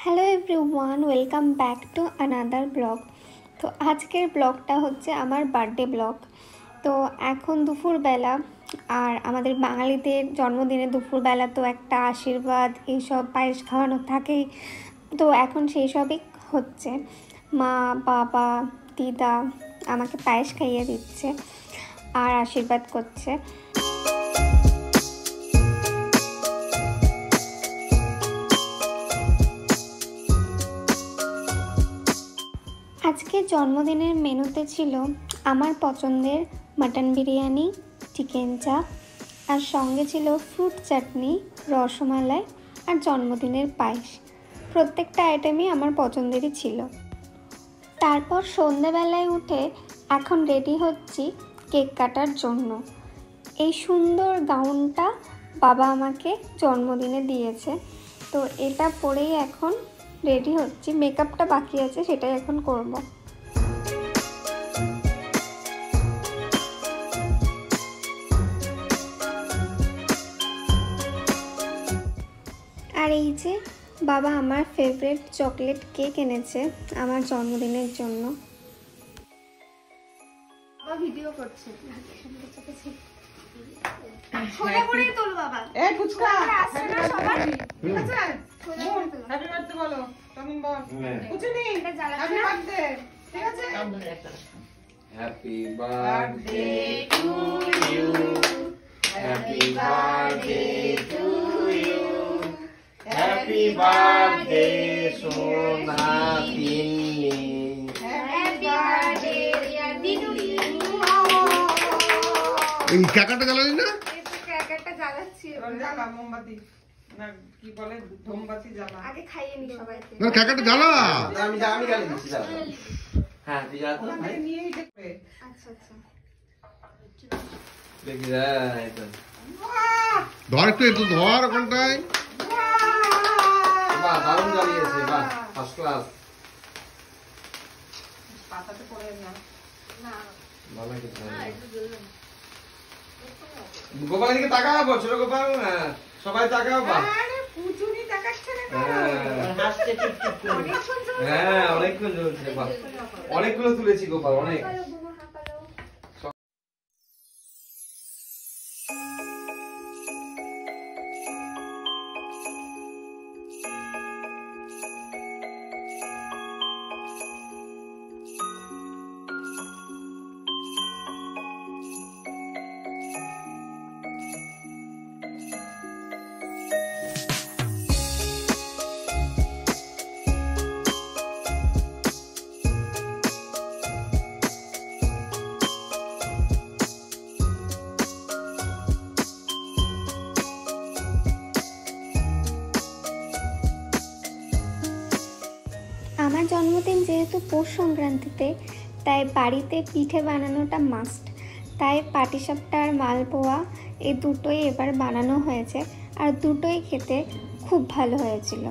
Hello everyone, welcome back to another blog. তো আজকের ব্লগটা হচ্ছে আমার বার্থডে ব্লগ। তো এখন দুপুরবেলা, আর আমাদের বাঙালিদের জন্মদিনে দুপুরবেলা তো একটা আশীর্বাদ এইসব পায়েস খাওয়ানো থাকেই। তো এখন সেই সবই হচ্ছে। মা, বাবা, দিদা আমাকে পায়েস খাইয়ে দিচ্ছে আর আশীর্বাদ করছে। আজকে জন্মদিনের মেনুতে ছিল আমার পছন্দের মাটন বিরিয়ানি, চিকেন চাপ, আর সঙ্গে ছিল ফ্রুট চাটনি, রসমালাই আর জন্মদিনের পায়েস। প্রত্যেকটা আইটেমই আমার পছন্দেরই ছিল। তারপর সন্ধেবেলায় উঠে এখন রেডি হচ্ছি কেক কাটার জন্য। এই সুন্দর গাউনটা বাবা আমাকে জন্মদিনে দিয়েছে, তো এটা পরেই এখন রেডি হচ্ছি। মেকআপটা বাকি আছে, সেটাই এখন করব। আর এই যে বাবা আমার ফেভারিট চকলেট কেক এনেছে আমার জন্মদিনের জন্য। ভিডিও করছে, Happy birthday to you. Happy birthday to you. Happy birthday, Sonatini. Happy birthday dear Diduri. এই ক্যাকাটা জ্বালালি না? ক্র্যাকারটা জ্বালাচ্ছি। জ্বালা মোমবাতি না কি বলে ধূমবাতি জ্বালা। আগে খাইয়ে নি সবাইকে। না ক্যাকাটা জ্বালা। আমি জ্বালিয়ে দিচ্ছি দাও। হ্যাঁ তুই জ্বালা তো ভাই। নিয়েই দেখবে। আচ্ছা আচ্ছা। দেখি যাই তো। ধর একটু ধর ওখানটায়। বাহ দারুণ জ্বালিয়েছে, বাহ ফার্স্ট ক্লাস। পাতাতে পড়ে না। না ভালো কিছু না, একটু জ্বলবে। গোপালের দিকে তাকাও, ছোট গোপাল না সবাই তাকাও। বা আরে পুচুনি তাকাচ্ছে না কেন? হাসছে চুপচুপ করে। হ্যাঁ অনেকক্ষণ জ্বলছে, বাহ অনেকগুলো তুলেছি গোপাল, অনেক। আমার জন্মদিন যেহেতু পৌষ সংক্রান্তিতে, তাই বাড়িতে পিঠে বানানোটা মাস্ট। তাই পাটিসাপটা আর মালপোয়া এই দুটোই এবার বানানো হয়েছে, আর দুটোই খেতে খুব ভালো হয়েছিল।